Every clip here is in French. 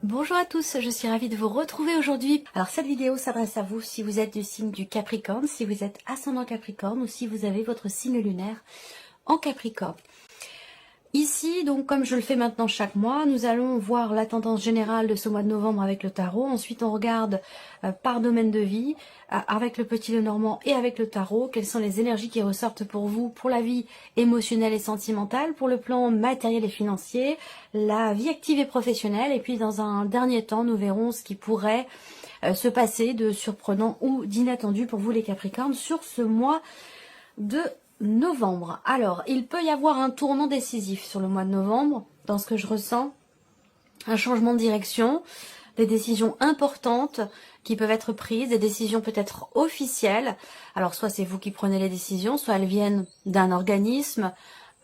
Bonjour à tous, je suis ravie de vous retrouver aujourd'hui. Alors cette vidéo s'adresse à vous si vous êtes du signe du Capricorne, si vous êtes ascendant Capricorne ou si vous avez votre signe lunaire en Capricorne. Ici, donc comme je le fais maintenant chaque mois, nous allons voir la tendance générale de ce mois de novembre avec le tarot. Ensuite, on regarde par domaine de vie, avec le petit Lenormand et avec le tarot, quelles sont les énergies qui ressortent pour vous, pour la vie émotionnelle et sentimentale, pour le plan matériel et financier, la vie active et professionnelle. Et puis dans un dernier temps, nous verrons ce qui pourrait se passer de surprenant ou d'inattendu pour vous les Capricornes sur ce mois de novembre. Alors, il peut y avoir un tournant décisif sur le mois de novembre, dans ce que je ressens, un changement de direction, des décisions importantes qui peuvent être prises, des décisions peut-être officielles. Alors, soit c'est vous qui prenez les décisions, soit elles viennent d'un organisme,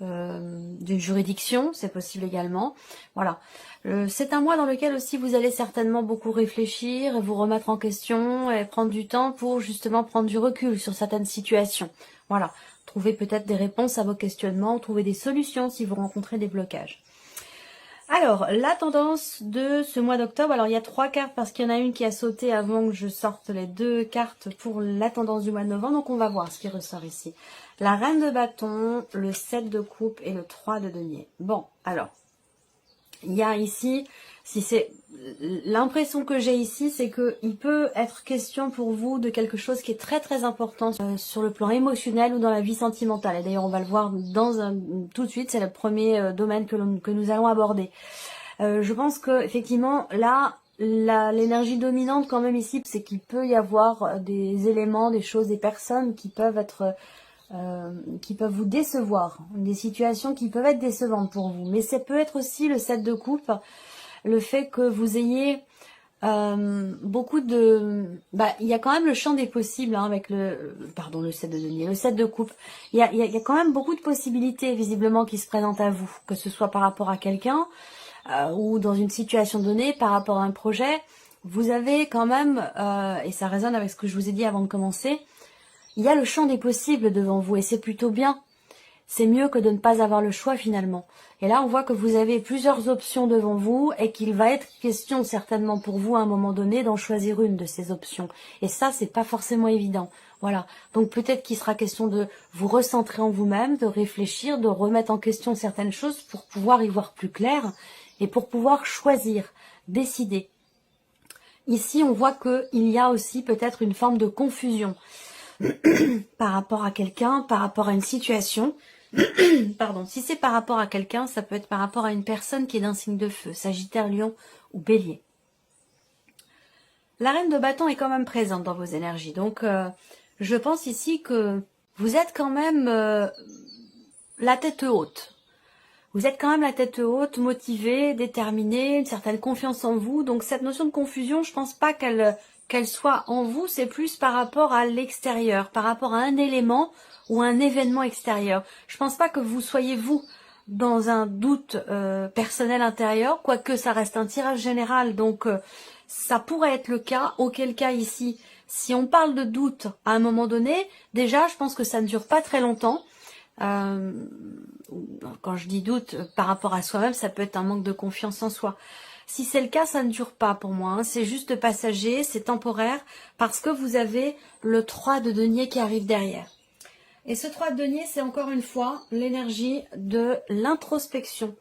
d'une juridiction, c'est possible également. Voilà. C'est un mois dans lequel aussi vous allez certainement beaucoup réfléchir et vous remettre en question et prendre du temps pour justement prendre du recul sur certaines situations. Voilà. Trouver peut-être des réponses à vos questionnements, trouver des solutions si vous rencontrez des blocages. Alors, la tendance de ce mois d'octobre, alors il y a 3 cartes parce qu'il y en a une qui a sauté avant que je sorte les 2 cartes pour la tendance du mois de novembre, donc on va voir ce qui ressort ici. La reine de bâton, le 7 de coupe et le 3 de denier. Bon, alors, il y a ici, si c'est l'impression que j'ai ici, c'est qu'il peut être question pour vous de quelque chose qui est très très important sur le plan émotionnel ou dans la vie sentimentale. Et d'ailleurs, on va le voir tout de suite, c'est le premier domaine que nous allons aborder. Je pense que effectivement, là, l'énergie dominante quand même ici, c'est qu'il peut y avoir des éléments, des choses, des personnes qui peuvent être qui peuvent vous décevoir, des situations qui peuvent être décevantes pour vous. Mais ça peut être aussi le 7 de coupe, le fait que vous ayez beaucoup de... il y a quand même le champ des possibles avec le 7 de denier, le 7 de coupe. Il y a quand même beaucoup de possibilités visiblement qui se présentent à vous, que ce soit par rapport à quelqu'un ou dans une situation donnée, par rapport à un projet. Vous avez quand même, et ça résonne avec ce que je vous ai dit avant de commencer, il y a le champ des possibles devant vous et c'est plutôt bien. C'est mieux que de ne pas avoir le choix finalement. Et là, on voit que vous avez plusieurs options devant vous et qu'il va être question certainement pour vous à un moment donné d'en choisir une de ces options. Et ça, c'est pas forcément évident. Voilà. Donc peut-être qu'il sera question de vous recentrer en vous-même, de réfléchir, de remettre en question certaines choses pour pouvoir y voir plus clair et pour pouvoir choisir, décider. Ici, on voit qu'il y a aussi peut-être une forme de confusion par rapport à quelqu'un, par rapport à une situation. Pardon, si c'est par rapport à quelqu'un, ça peut être par rapport à une personne qui est d'un signe de feu, Sagittaire, Lion ou Bélier. La reine de bâton est quand même présente dans vos énergies, donc je pense ici que vous êtes quand même la tête haute. Vous êtes quand même la tête haute, motivée, déterminée, une certaine confiance en vous. Donc cette notion de confusion, je pense pas qu'elle soit en vous, c'est plus par rapport à l'extérieur, par rapport à un élément ou un événement extérieur. Je pense pas que vous soyez vous dans un doute personnel intérieur, quoique ça reste un tirage général, donc ça pourrait être le cas, auquel cas ici, si on parle de doute à un moment donné, déjà je pense que ça ne dure pas très longtemps. Quand je dis doute par rapport à soi-même, ça peut être un manque de confiance en soi. Si c'est le cas, ça ne dure pas pour moi, hein. C'est juste passager, c'est temporaire, parce que vous avez le 3 de denier qui arrive derrière. Et ce 3 de denier, c'est encore une fois l'énergie de l'introspection.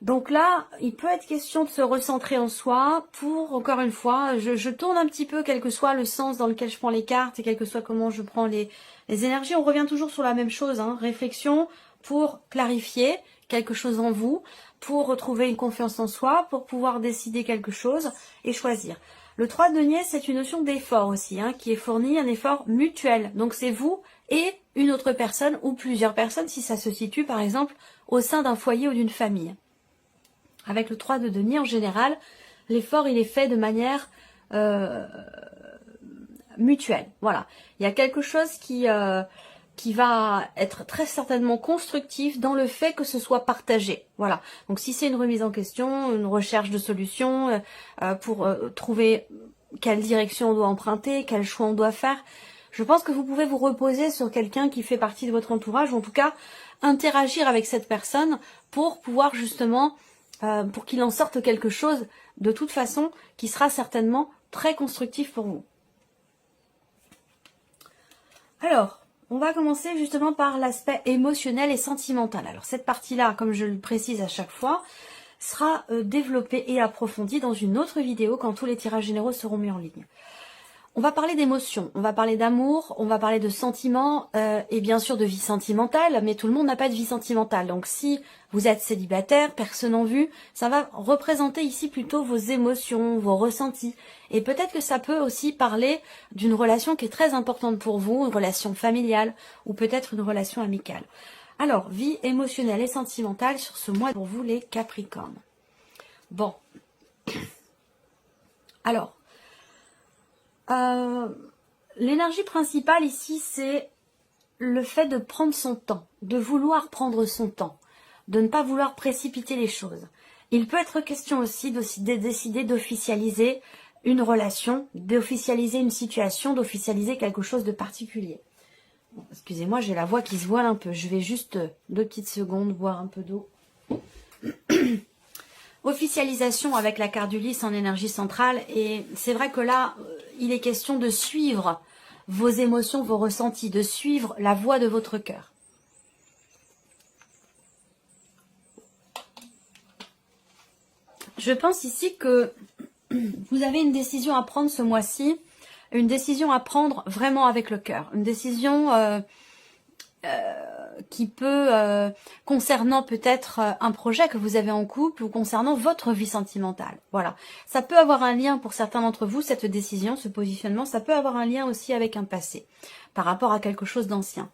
Donc là, il peut être question de se recentrer en soi pour, encore une fois, je tourne un petit peu, quel que soit le sens dans lequel je prends les cartes et quel que soit comment je prends les énergies. On revient toujours sur la même chose, hein. Réflexion pour clarifier quelque chose en vous, pour retrouver une confiance en soi, pour pouvoir décider quelque chose et choisir. Le 3 de denier, c'est une notion d'effort aussi, hein, qui est fourni, un effort mutuel. Donc c'est vous et une autre personne ou plusieurs personnes, si ça se situe par exemple au sein d'un foyer ou d'une famille. Avec le 3 de denier, en général, l'effort il est fait de manière mutuelle. Voilà. Il y a quelque chose qui va être très certainement constructif dans le fait que ce soit partagé. Voilà. Donc si c'est une remise en question, une recherche de solutions pour trouver quelle direction on doit emprunter, quel choix on doit faire, je pense que vous pouvez vous reposer sur quelqu'un qui fait partie de votre entourage, ou en tout cas interagir avec cette personne pour pouvoir justement, pour qu'il en sorte quelque chose de toute façon, qui sera certainement très constructif pour vous. Alors, on va commencer justement par l'aspect émotionnel et sentimental. Alors cette partie-là, comme je le précise à chaque fois, sera développée et approfondie dans une autre vidéo quand tous les tirages généraux seront mis en ligne. On va parler d'émotions, on va parler d'amour, on va parler de sentiments et bien sûr de vie sentimentale, mais tout le monde n'a pas de vie sentimentale. Donc si vous êtes célibataire, personne en vue, ça va représenter ici plutôt vos émotions, vos ressentis. Et peut-être que ça peut aussi parler d'une relation qui est très importante pour vous, une relation familiale ou peut-être une relation amicale. Alors, vie émotionnelle et sentimentale sur ce mois pour vous les Capricornes. Bon. Alors, l'énergie principale ici, c'est le fait de prendre son temps, de vouloir prendre son temps, de ne pas vouloir précipiter les choses. Il peut être question aussi de décider d'officialiser une relation, d'officialiser une situation, d'officialiser quelque chose de particulier. Bon, excusez-moi, j'ai la voix qui se voile un peu. Je vais juste 2 petites secondes boire un peu d'eau. Officialisation avec la carte du lys en énergie centrale. Et c'est vrai que là, il est question de suivre vos émotions, vos ressentis, de suivre la voie de votre cœur. Je pense ici que vous avez une décision à prendre ce mois-ci, une décision à prendre vraiment avec le cœur, une décision qui peut, concernant peut-être un projet que vous avez en couple ou concernant votre vie sentimentale. Voilà. Ça peut avoir un lien pour certains d'entre vous, cette décision, ce positionnement, ça peut avoir un lien aussi avec un passé, par rapport à quelque chose d'ancien.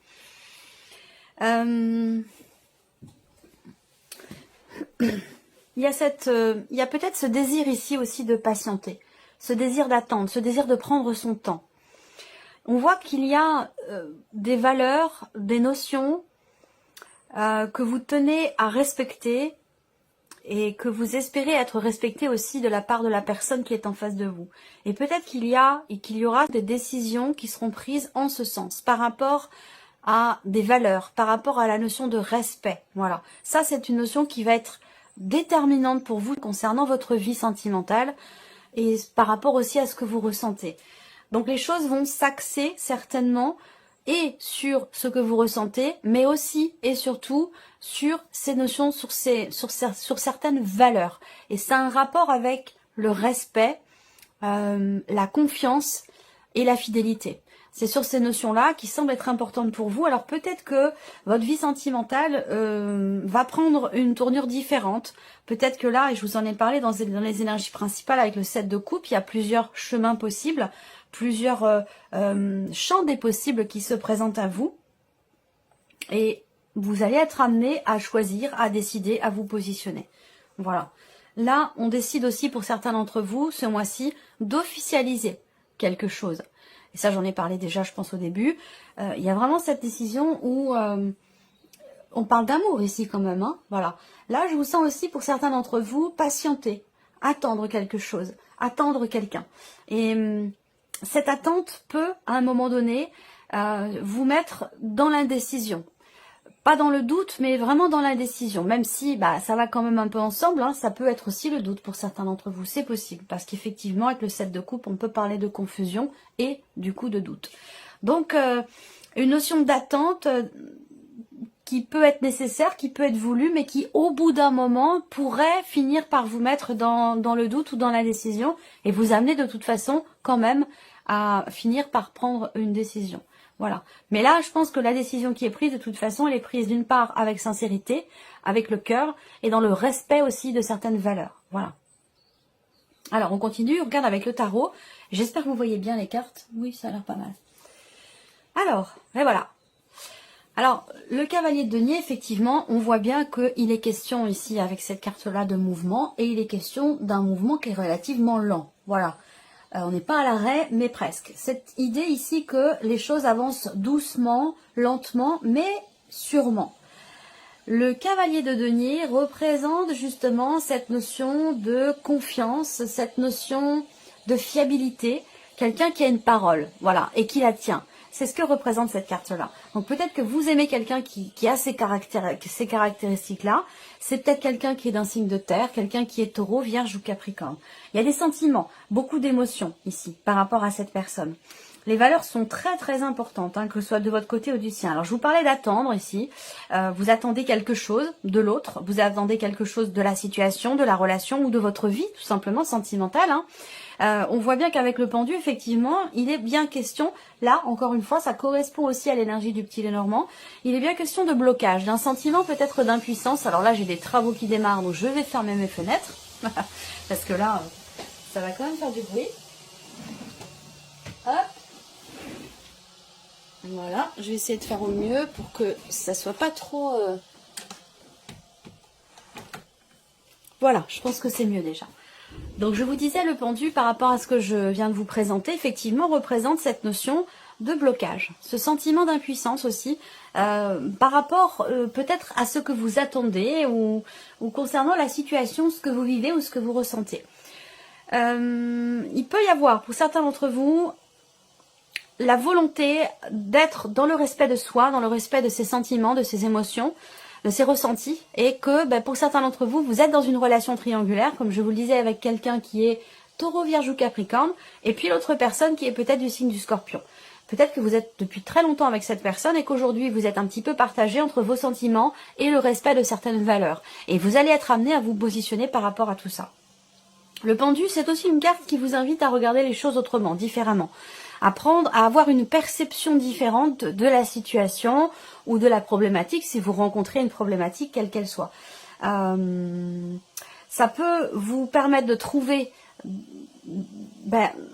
Il y a peut-être ce désir ici aussi de patienter, ce désir d'attendre, ce désir de prendre son temps. On voit qu'il y a des valeurs, des notions que vous tenez à respecter et que vous espérez être respecté aussi de la part de la personne qui est en face de vous. Et peut-être qu'il y a et qu'il y aura des décisions qui seront prises en ce sens, par rapport à des valeurs, par rapport à la notion de respect. Voilà, ça c'est une notion qui va être déterminante pour vous concernant votre vie sentimentale et par rapport aussi à ce que vous ressentez. Donc les choses vont s'axer certainement et sur ce que vous ressentez, mais aussi et surtout sur ces notions, sur certaines valeurs. Et c'est un rapport avec le respect, la confiance et la fidélité. C'est sur ces notions-là qui semblent être importantes pour vous. Alors peut-être que votre vie sentimentale va prendre une tournure différente. Peut-être que là, et je vous en ai parlé dans les énergies principales avec le 7 de coupe, il y a plusieurs chemins possibles, plusieurs champs des possibles qui se présentent à vous. Et vous allez être amené à choisir, à décider, à vous positionner. Voilà. Là, on décide aussi pour certains d'entre vous, ce mois-ci, d'officialiser quelque chose. Et ça, j'en ai parlé déjà, je pense, au début. Il y a vraiment cette décision où on parle d'amour ici quand même. Hein, voilà. Là, je vous sens aussi, pour certains d'entre vous, patienter, attendre quelque chose, attendre quelqu'un. Et cette attente peut, à un moment donné, vous mettre dans l'indécision. Pas dans le doute, mais vraiment dans l'indécision. Même si ça va quand même un peu ensemble, hein, ça peut être aussi le doute pour certains d'entre vous. C'est possible, parce qu'effectivement, avec le 7 de coupe, on peut parler de confusion et du coup de doute. Donc, une notion d'attente qui peut être nécessaire, qui peut être voulue, mais qui, au bout d'un moment, pourrait finir par vous mettre dans le doute ou dans l'indécision et vous amener de toute façon, quand même, à finir par prendre une décision. Voilà. Mais là, je pense que la décision qui est prise, de toute façon, elle est prise d'une part avec sincérité, avec le cœur, et dans le respect aussi de certaines valeurs. Voilà. Alors, on continue, on regarde avec le tarot. J'espère que vous voyez bien les cartes. Oui, ça a l'air pas mal. Alors, et voilà. Alors, le cavalier de denier, effectivement, on voit bien qu'il est question ici, avec cette carte-là, de mouvement, et il est question d'un mouvement qui est relativement lent. Voilà. On n'est pas à l'arrêt, mais presque. Cette idée ici que les choses avancent doucement, lentement, mais sûrement. Le cavalier de denier représente justement cette notion de confiance, cette notion de fiabilité, quelqu'un qui a une parole, voilà, et qui la tient. c'est ce que représente cette carte-là. Donc peut-être que vous aimez quelqu'un qui a ces caractéristiques-là. C'est peut-être quelqu'un qui est d'un signe de terre, quelqu'un qui est taureau, vierge ou capricorne. Il y a des sentiments, beaucoup d'émotions ici par rapport à cette personne. Les valeurs sont très très importantes, hein, que ce soit de votre côté ou du sien. Alors je vous parlais d'attendre ici, vous attendez quelque chose de l'autre, vous attendez quelque chose de la situation, de la relation ou de votre vie, tout simplement sentimentale. Hein. On voit bien qu'avec le pendu, effectivement, il est bien question, là encore une fois, ça correspond aussi à l'énergie du petit Lénormand, il est bien question de blocage, d'un sentiment peut-être d'impuissance. Alors là j'ai des travaux qui démarrent, donc je vais fermer mes fenêtres, parce que là, ça va quand même faire du bruit. Hop. Voilà, je vais essayer de faire au mieux pour que ça soit pas trop... Voilà, je pense que c'est mieux déjà. Donc je vous disais, le pendu, par rapport à ce que je viens de vous présenter, effectivement représente cette notion de blocage. Ce sentiment d'impuissance aussi, par rapport peut-être à ce que vous attendez ou concernant la situation, ce que vous vivez ou ce que vous ressentez. Il peut y avoir, pour certains d'entre vous, la volonté d'être dans le respect de soi, dans le respect de ses sentiments, de ses émotions, de ses ressentis, et que pour certains d'entre vous, vous êtes dans une relation triangulaire, comme je vous le disais, avec quelqu'un qui est taureau, vierge ou capricorne, et puis l'autre personne qui est peut-être du signe du scorpion. Peut-être que vous êtes depuis très longtemps avec cette personne et qu'aujourd'hui vous êtes un petit peu partagé entre vos sentiments et le respect de certaines valeurs. Et vous allez être amené à vous positionner par rapport à tout ça. Le pendu, c'est aussi une carte qui vous invite à regarder les choses autrement, différemment. Apprendre à avoir une perception différente de la situation ou de la problématique si vous rencontrez une problématique quelle qu'elle soit. Ça peut vous permettre de trouver,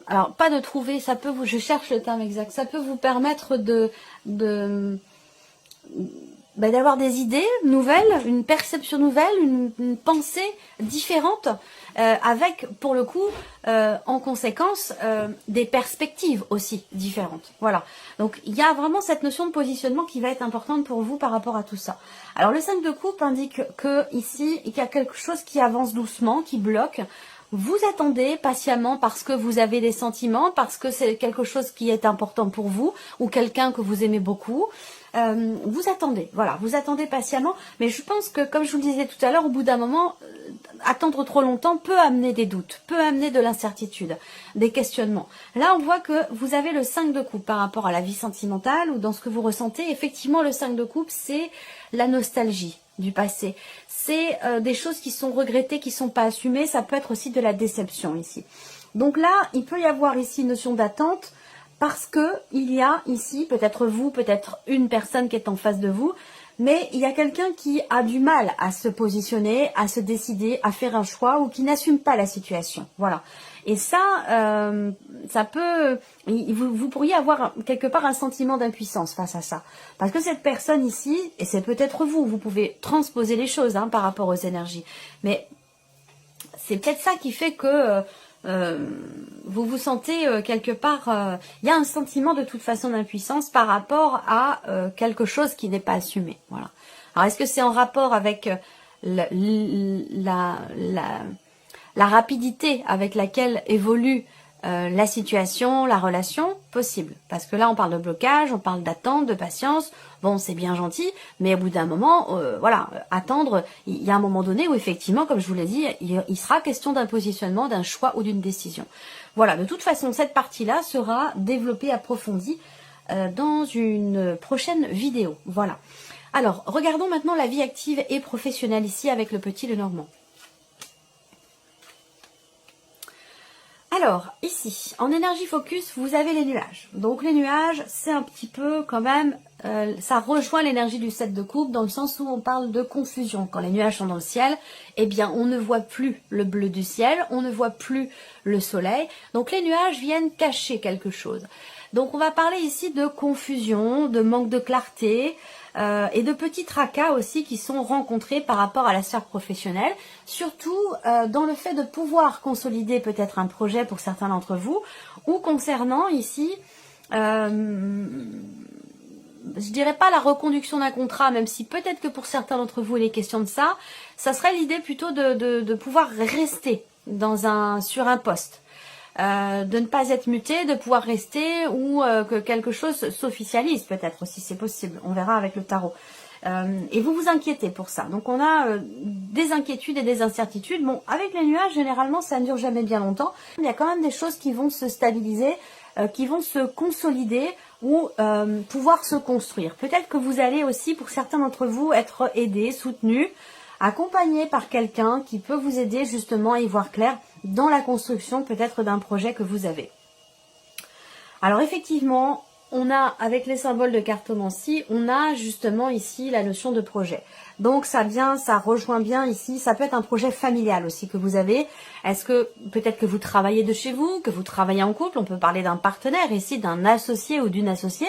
alors pas de trouver, ça peut vous, je cherche le terme exact, ça peut vous permettre d'avoir des idées nouvelles, une perception nouvelle, une pensée différente, avec pour le coup en conséquence des perspectives aussi différentes. Voilà, donc il y a vraiment cette notion de positionnement qui va être importante pour vous par rapport à tout ça. Alors le 5 de coupe indique que ici il y a quelque chose qui avance doucement, qui bloque. Vous attendez patiemment parce que vous avez des sentiments, parce que c'est quelque chose qui est important pour vous ou quelqu'un que vous aimez beaucoup. Vous attendez, voilà, vous attendez patiemment, mais je pense que, comme je vous le disais tout à l'heure, au bout d'un moment, attendre trop longtemps peut amener des doutes, peut amener de l'incertitude, des questionnements. Là, on voit que vous avez le 5 de coupe par rapport à la vie sentimentale ou dans ce que vous ressentez. Effectivement, le 5 de coupe, c'est la nostalgie du passé. C'est des choses qui sont regrettées, qui ne sont pas assumées. Ça peut être aussi de la déception ici. Donc là, il peut y avoir ici une notion d'attente, parce que il y a ici, peut-être vous, peut-être une personne qui est en face de vous, mais il y a quelqu'un qui a du mal à se positionner, à se décider, à faire un choix ou qui n'assume pas la situation. Voilà. Et ça, ça peut, vous pourriez avoir quelque part un sentiment d'impuissance face à ça. Parce que cette personne ici, et c'est peut-être vous, vous pouvez transposer les choses par rapport aux énergies, mais c'est peut-être ça qui fait que vous vous sentez quelque part, il y a un sentiment de toute façon d'impuissance par rapport à quelque chose qui n'est pas assumé. Voilà. Alors est-ce que c'est en rapport avec la rapidité avec laquelle évolue la situation, la relation? Possible. Parce que là on parle de blocage, on parle d'attente, de patience. Bon, c'est bien gentil, mais au bout d'un moment, voilà, attendre, il y a un moment donné où effectivement, comme je vous l'ai dit, il sera question d'un positionnement, d'un choix ou d'une décision. Voilà, de toute façon, cette partie-là sera développée, approfondie dans une prochaine vidéo. Voilà. Alors, regardons maintenant la vie active et professionnelle ici avec le petit Lénormand. Alors, ici, en énergie focus, vous avez les nuages. Donc, les nuages, c'est un petit peu quand même, ça rejoint l'énergie du 7 de coupe dans le sens où on parle de confusion. Quand les nuages sont dans le ciel, eh bien, on ne voit plus le bleu du ciel, on ne voit plus le soleil. Donc, les nuages viennent cacher quelque chose. Donc, on va parler ici de confusion, de manque de clarté, et de petits tracas aussi qui sont rencontrés par rapport à la sphère professionnelle, surtout dans le fait de pouvoir consolider peut-être un projet pour certains d'entre vous, ou concernant ici, je dirais pas la reconduction d'un contrat, même si peut-être que pour certains d'entre vous il est question de ça, ça serait l'idée plutôt de pouvoir rester sur un poste. de ne pas être muté, de pouvoir rester, ou que quelque chose s'officialise peut-être, si c'est possible. On verra avec le tarot. Et vous vous inquiétez pour ça. Donc on a des inquiétudes et des incertitudes. Bon, avec les nuages, généralement, ça ne dure jamais bien longtemps. Il y a quand même des choses qui vont se stabiliser, qui vont se consolider ou pouvoir se construire. Peut-être que vous allez aussi, pour certains d'entre vous, être aidés, soutenus, accompagnés par quelqu'un qui peut vous aider justement à y voir clair dans la construction peut-être d'un projet que vous avez. Alors effectivement, on a, avec les symboles de cartomancie, on a justement ici la notion de projet. Donc ça rejoint bien ici, ça peut être un projet familial aussi que vous avez. Est-ce que peut-être que vous travaillez de chez vous, que vous travaillez en couple, on peut parler d'un partenaire ici, d'un associé ou d'une associée,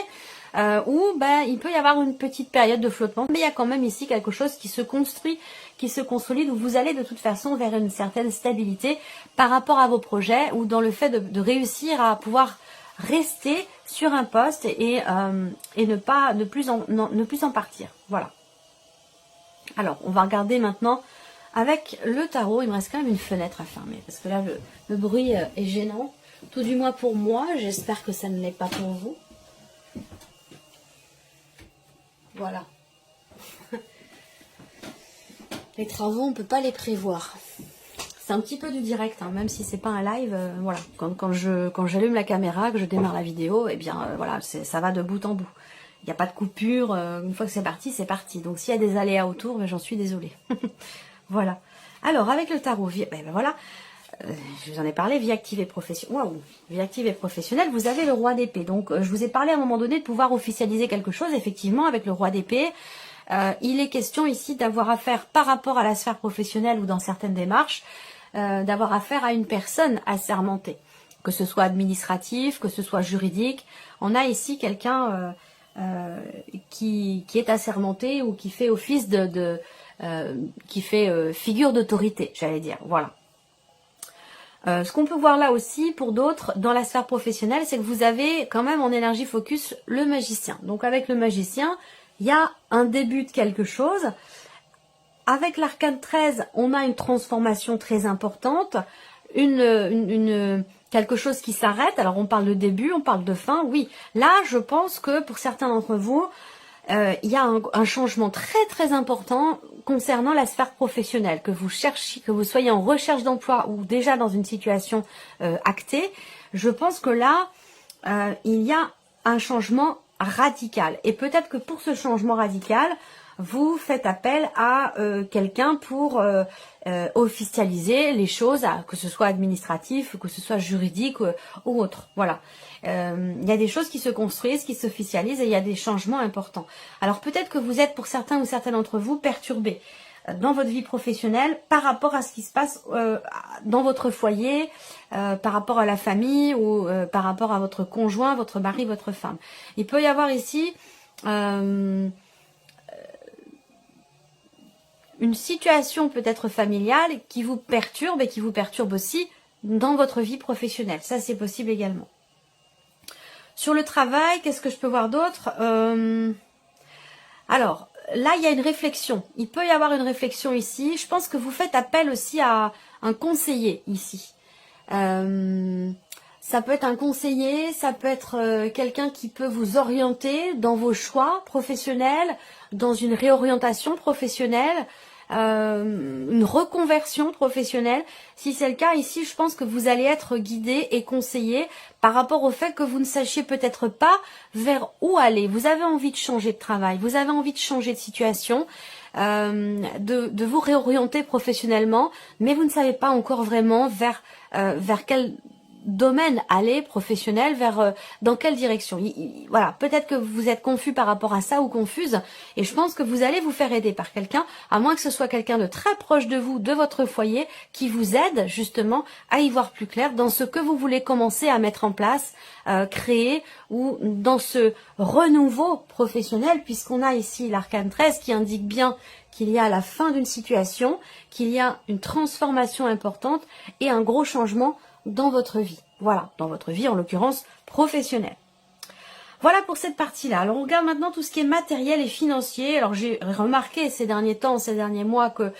où il peut y avoir une petite période de flottement, mais il y a quand même ici quelque chose qui se construit, qui se consolide, où vous allez de toute façon vers une certaine stabilité par rapport à vos projets, ou dans le fait de réussir à pouvoir rester sur un poste et ne plus en partir. Voilà. Alors, on va regarder maintenant avec le tarot. Il me reste quand même une fenêtre à fermer, parce que là, le bruit est gênant. Tout du moins pour moi. J'espère que ça ne l'est pas pour vous. Voilà. Les travaux, on ne peut pas les prévoir. C'est un petit peu du direct, hein, même si c'est pas un live. Voilà, quand j'allume la caméra, que je démarre la vidéo, et bien voilà, ça va de bout en bout. Il n'y a pas de coupure. Une fois que c'est parti, c'est parti. Donc s'il y a des aléas autour, j'en suis désolée. Voilà. Alors avec le tarot, voilà, je vous en ai parlé, vie active et professionnelle. Waouh, vie active et professionnelle. Vous avez le roi d'épée. Donc je vous ai parlé à un moment donné de pouvoir officialiser quelque chose. Effectivement, avec le roi d'épée. Il est question ici d'avoir affaire par rapport à la sphère professionnelle ou dans certaines démarches, d'avoir affaire à une personne assermentée, que ce soit administratif, que ce soit juridique. On a ici quelqu'un qui est assermenté ou qui fait office qui fait figure d'autorité, j'allais dire. Voilà. Ce qu'on peut voir là aussi pour d'autres dans la sphère professionnelle, c'est que vous avez quand même en énergie focus le magicien. Donc avec le magicien, il y a un début de quelque chose. Avec l'arcane 13, on a une transformation très importante, quelque chose qui s'arrête. Alors on parle de début, on parle de fin, oui. Là, je pense que pour certains d'entre vous, il y a un changement très très important concernant la sphère professionnelle, que vous cherchiez, que vous soyez en recherche d'emploi ou déjà dans une situation actée. Je pense que là, il y a un changement radical. Et peut-être que pour ce changement radical, vous faites appel à quelqu'un pour officialiser les choses, que ce soit administratif, que ce soit juridique ou autre. Voilà. Il y a des choses qui se construisent, qui s'officialisent et il y a des changements importants. Alors peut-être que vous êtes pour certains ou certaines d'entre vous perturbés dans votre vie professionnelle par rapport à ce qui se passe dans votre foyer, par rapport à la famille ou par rapport à votre conjoint, votre mari, votre femme. Il peut y avoir ici une situation peut-être familiale qui vous perturbe et qui vous perturbe aussi dans votre vie professionnelle. Ça, c'est possible également. Sur le travail, qu'est-ce que je peux voir d'autre? Alors, là, il y a une réflexion. Il peut y avoir une réflexion ici. Je pense que vous faites appel aussi à un conseiller ici. Ça peut être un conseiller, ça peut être quelqu'un qui peut vous orienter dans vos choix professionnels, dans une réorientation professionnelle, une reconversion professionnelle. Si c'est le cas ici, je pense que vous allez être guidé et conseillé par rapport au fait que vous ne sachiez peut-être pas vers où aller. Vous avez envie de changer de travail, vous avez envie de changer de situation, de vous réorienter professionnellement, mais vous ne savez pas encore vraiment vers quel domaine aller professionnel, dans quelle direction. Voilà, peut-être que vous êtes confus par rapport à ça ou confuse, et je pense que vous allez vous faire aider par quelqu'un, à moins que ce soit quelqu'un de très proche de vous, de votre foyer, qui vous aide justement à y voir plus clair dans ce que vous voulez commencer à mettre en place, créer, ou dans ce renouveau professionnel, puisqu'on a ici l'arcane 13 qui indique bien qu'il y a la fin d'une situation, qu'il y a une transformation importante et un gros changement dans votre vie. Voilà, dans votre vie en l'occurrence professionnelle. Voilà pour cette partie-là. Alors on regarde maintenant tout ce qui est matériel et financier. Alors j'ai remarqué ces derniers temps, ces derniers mois que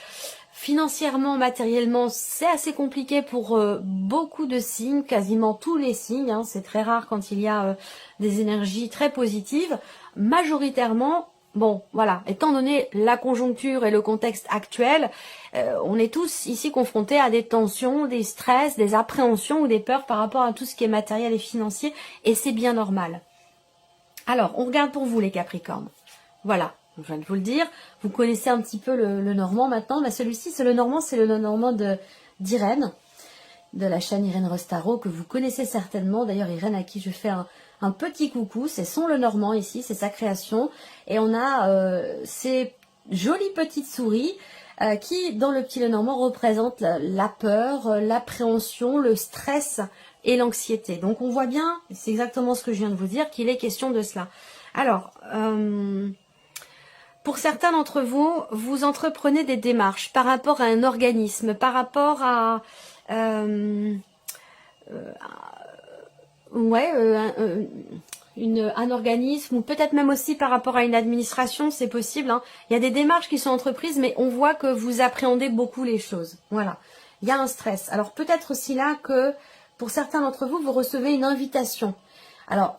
Financièrement, matériellement, c'est assez compliqué pour beaucoup de signes, quasiment tous les signes. Hein, c'est très rare quand il y a des énergies très positives. Majoritairement, bon, voilà, étant donné la conjoncture et le contexte actuel, on est tous ici confrontés à des tensions, des stress, des appréhensions ou des peurs par rapport à tout ce qui est matériel et financier, et c'est bien normal. Alors, on regarde pour vous les Capricornes. Voilà, je viens de vous le dire. Vous connaissez un petit peu le Normand maintenant. Mais celui-ci, c'est le Normand d'Irène, de la chaîne Irène Rostaro, que vous connaissez certainement. D'ailleurs, Irène, à qui je fais un petit coucou. C'est son Le Normand ici, c'est sa création. Et on a ces jolies petites souris qui, dans le petit Le Normand, représentent la peur, l'appréhension, le stress et l'anxiété. Donc on voit bien, c'est exactement ce que je viens de vous dire, qu'il est question de cela. Alors, pour certains d'entre vous, vous entreprenez des démarches par rapport à un organisme, par rapport à un organisme, ou peut-être même aussi par rapport à une administration, c'est possible. Hein. Il y a des démarches qui sont entreprises, mais on voit que vous appréhendez beaucoup les choses. Voilà, il y a un stress. Alors peut-être aussi là que pour certains d'entre vous, vous recevez une invitation. Alors,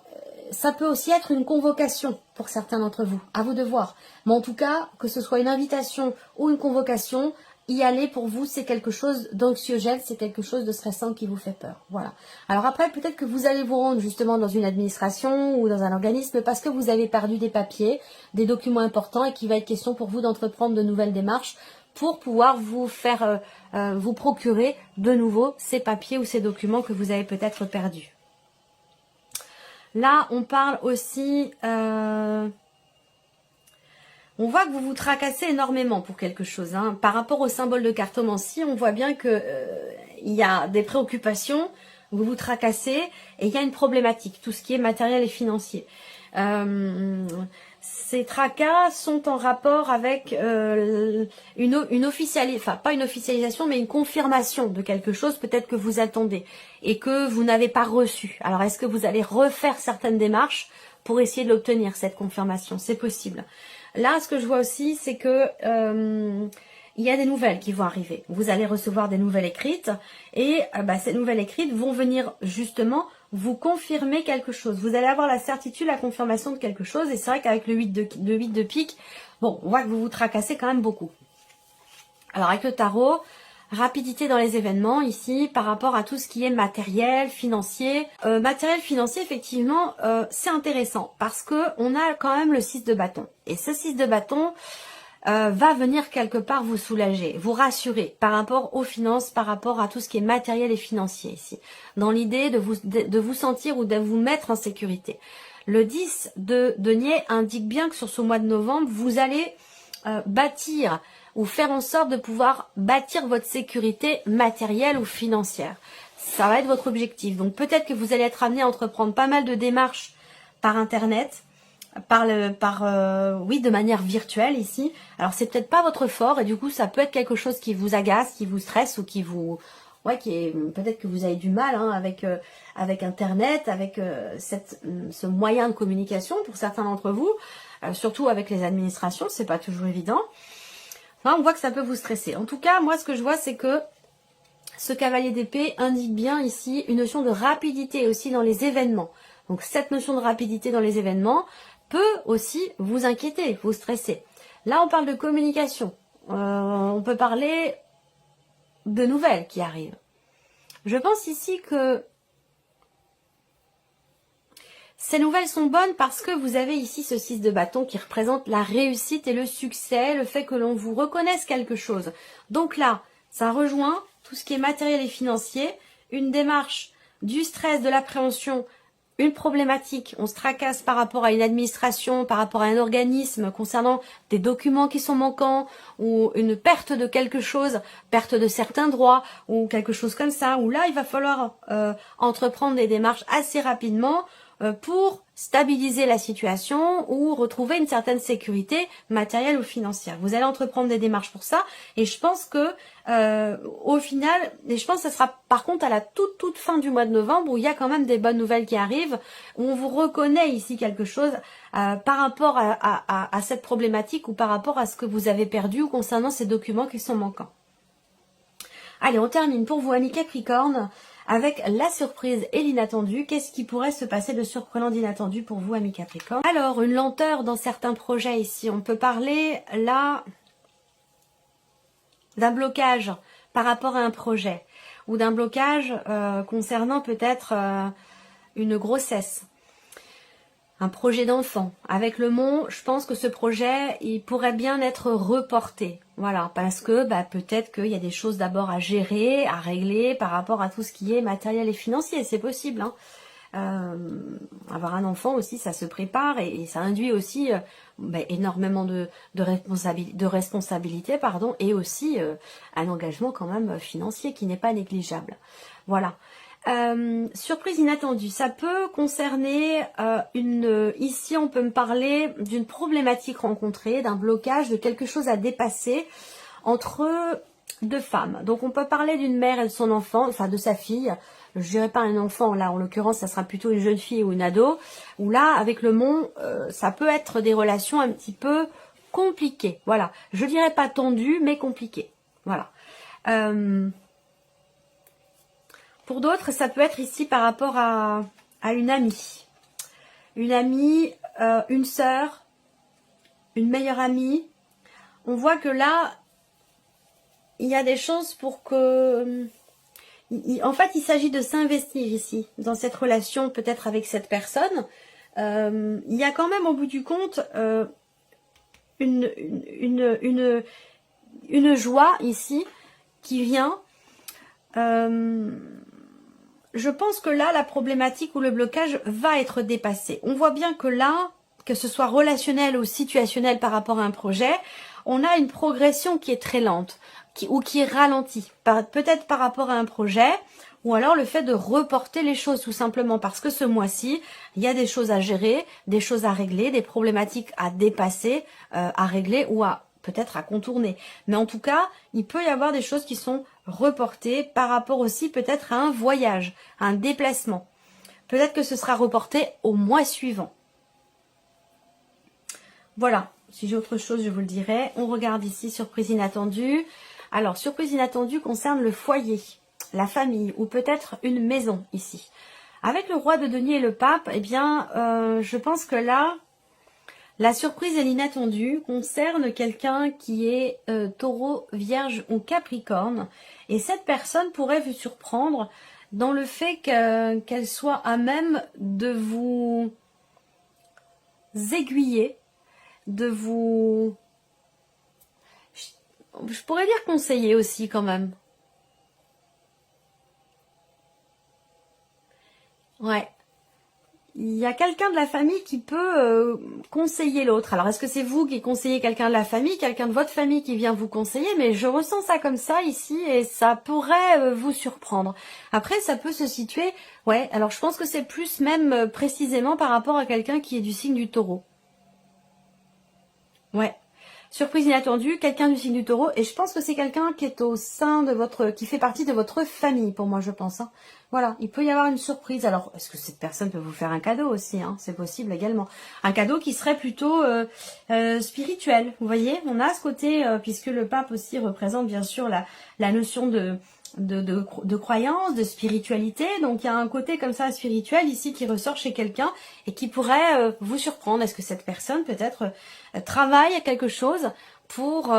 ça peut aussi être une convocation pour certains d'entre vous, à vous de voir. Mais en tout cas, que ce soit une invitation ou une convocation, y aller pour vous, c'est quelque chose d'anxiogène, c'est quelque chose de stressant qui vous fait peur. Voilà. Alors après, peut-être que vous allez vous rendre justement dans une administration ou dans un organisme parce que vous avez perdu des papiers, des documents importants et qu'il va être question pour vous d'entreprendre de nouvelles démarches pour pouvoir vous faire, vous procurer de nouveau ces papiers ou ces documents que vous avez peut-être perdus. Là, on parle aussi... on voit que vous vous tracassez énormément pour quelque chose. Hein. Par rapport au symbole de cartomancie, on voit bien que il y a des préoccupations, vous vous tracassez et il y a une problématique, tout ce qui est matériel et financier. Ces tracas sont en rapport avec une officialisation, enfin pas une officialisation, mais une confirmation de quelque chose peut-être que vous attendez et que vous n'avez pas reçu. Alors est-ce que vous allez refaire certaines démarches pour essayer de l'obtenir, cette confirmation? C'est possible. Là, ce que je vois aussi, c'est que il y a des nouvelles qui vont arriver. Vous allez recevoir des nouvelles écrites et ces nouvelles écrites vont venir justement vous confirmer quelque chose. Vous allez avoir la certitude, la confirmation de quelque chose. Et c'est vrai qu'avec le 8 de pique, bon, on voit que vous vous tracassez quand même beaucoup. Alors avec le tarot, rapidité dans les événements ici par rapport à tout ce qui est matériel, financier. Matériel financier, effectivement, c'est intéressant parce que on a quand même le 6 de bâton. Et ce 6 de bâton va venir quelque part vous soulager, vous rassurer par rapport aux finances, par rapport à tout ce qui est matériel et financier ici. Dans l'idée de vous sentir ou de vous mettre en sécurité. Le 10 de denier indique bien que sur ce mois de novembre, vous allez bâtir ou faire en sorte de pouvoir bâtir votre sécurité matérielle ou financière. Ça va être votre objectif. Donc peut-être que vous allez être amené à entreprendre pas mal de démarches par internet, de manière virtuelle ici. Alors c'est peut-être pas votre fort et du coup ça peut être quelque chose qui vous agace, qui vous stresse ou qui vous... peut-être que vous avez du mal avec internet, avec ce moyen de communication pour certains d'entre vous, surtout avec les administrations, c'est pas toujours évident. Là, on voit que ça peut vous stresser. En tout cas, moi, ce que je vois, c'est que ce cavalier d'épée indique bien ici une notion de rapidité aussi dans les événements. Donc, cette notion de rapidité dans les événements peut aussi vous inquiéter, vous stresser. Là, on parle de communication. On peut parler de nouvelles qui arrivent. Je pense ici que ces nouvelles sont bonnes parce que vous avez ici ce 6 de bâton qui représente la réussite et le succès, le fait que l'on vous reconnaisse quelque chose. Donc là, ça rejoint tout ce qui est matériel et financier, une démarche du stress, de l'appréhension, une problématique. On se tracasse par rapport à une administration, par rapport à un organisme concernant des documents qui sont manquants ou une perte de quelque chose, perte de certains droits ou quelque chose comme ça, où là, il va falloir entreprendre des démarches assez rapidement pour stabiliser la situation ou retrouver une certaine sécurité matérielle ou financière. Vous allez entreprendre des démarches pour ça et je pense que au final, et je pense que ça sera par contre à la toute fin du mois de novembre où il y a quand même des bonnes nouvelles qui arrivent, où on vous reconnaît ici quelque chose par rapport à cette problématique ou par rapport à ce que vous avez perdu ou concernant ces documents qui sont manquants. Allez, on termine pour vous, amis Capricorne, avec la surprise et l'inattendu. Qu'est-ce qui pourrait se passer de surprenant, d'inattendu pour vous, amis Capricorne? Alors, une lenteur dans certains projets ici. On peut parler, là, d'un blocage par rapport à un projet. Ou d'un blocage concernant peut-être une grossesse. Un projet d'enfant. Avec le mont, je pense que ce projet, il pourrait bien être reporté. Voilà, parce que peut-être qu'il y a des choses d'abord à gérer, à régler par rapport à tout ce qui est matériel et financier. C'est possible. Hein. Avoir un enfant aussi, ça se prépare et ça induit aussi énormément de responsabilités, pardon, et aussi un engagement quand même financier qui n'est pas négligeable. Voilà. Surprise inattendue, ça peut concerner ici on peut me parler d'une problématique rencontrée, d'un blocage, de quelque chose à dépasser entre deux femmes. Donc on peut parler d'une mère et de son enfant, enfin de sa fille, je dirais pas un enfant là, en l'occurrence ça sera plutôt une jeune fille ou une ado, où là avec le mont, ça peut être des relations un petit peu compliquées, voilà, je dirais pas tendues mais compliquées, voilà. Pour d'autres, ça peut être ici par rapport à une amie. Une amie, une sœur, une meilleure amie. On voit que là, il y a des chances pour que... En fait, il s'agit de s'investir ici, dans cette relation peut-être avec cette personne. Il y a quand même au bout du compte une joie ici qui vient... je pense que là, la problématique ou le blocage va être dépassé. On voit bien que là, que ce soit relationnel ou situationnel par rapport à un projet, on a une progression qui est très lente ou qui est ralentie. Peut-être par rapport à un projet ou alors le fait de reporter les choses tout simplement parce que ce mois-ci, il y a des choses à gérer, des choses à régler, des problématiques à dépasser, à régler ou peut-être à contourner. Mais en tout cas, il peut y avoir des choses qui sont reportées par rapport aussi peut-être à un voyage, à un déplacement. Peut-être que ce sera reporté au mois suivant. Voilà, si j'ai autre chose, je vous le dirai. On regarde ici, surprise inattendue. Alors, surprise inattendue concerne le foyer, la famille ou peut-être une maison ici. Avec le roi de denier et le pape, eh bien, je pense que là... La surprise et l'inattendu concerne quelqu'un qui est taureau, vierge ou capricorne. Et cette personne pourrait vous surprendre dans le fait qu'elle soit à même de vous aiguiller, de vous... Je pourrais dire conseiller aussi quand même. Ouais. Il y a quelqu'un de la famille qui peut conseiller l'autre. Alors, est-ce que c'est vous qui conseillez quelqu'un de la famille, quelqu'un de votre famille qui vient vous conseiller? Mais je ressens ça comme ça ici et ça pourrait vous surprendre. Après, ça peut se situer... Ouais, alors je pense que c'est plus même précisément par rapport à quelqu'un qui est du signe du taureau. Ouais. Surprise inattendue, quelqu'un du signe du taureau. Et je pense que c'est quelqu'un qui est au sein de votre... qui fait partie de votre famille, pour moi, je pense. Hein. Voilà, il peut y avoir une surprise. Alors, est-ce que cette personne peut vous faire un cadeau aussi, hein? C'est possible également. Un cadeau qui serait plutôt spirituel. Vous voyez, on a ce côté, puisque le pape aussi représente bien sûr la notion de croyance, de spiritualité. Donc, il y a un côté comme ça spirituel ici qui ressort chez quelqu'un et qui pourrait vous surprendre. Est-ce que cette personne peut-être travaille à quelque chose pour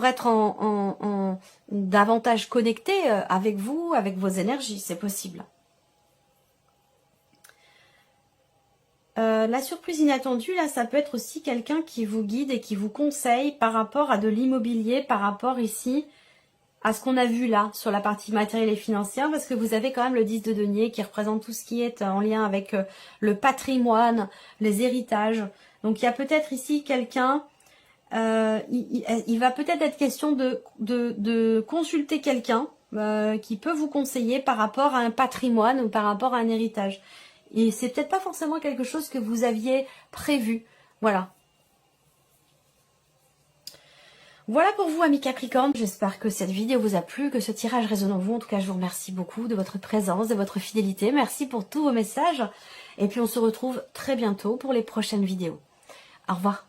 être en davantage connecté avec vous, avec vos énergies, c'est possible. La surprise inattendue, là, ça peut être aussi quelqu'un qui vous guide et qui vous conseille par rapport à de l'immobilier, par rapport ici à ce qu'on a vu là, sur la partie matérielle et financière, parce que vous avez quand même le 10 de denier qui représente tout ce qui est en lien avec le patrimoine, les héritages. Donc il y a peut-être ici quelqu'un... il va peut-être être question de consulter quelqu'un qui peut vous conseiller par rapport à un patrimoine ou par rapport à un héritage. Et c'est peut-être pas forcément quelque chose que vous aviez prévu. Voilà. Voilà pour vous, amis Capricorne. J'espère que cette vidéo vous a plu, que ce tirage résonne en vous. En tout cas, je vous remercie beaucoup de votre présence, de votre fidélité. Merci pour tous vos messages. Et puis, on se retrouve très bientôt pour les prochaines vidéos. Au revoir.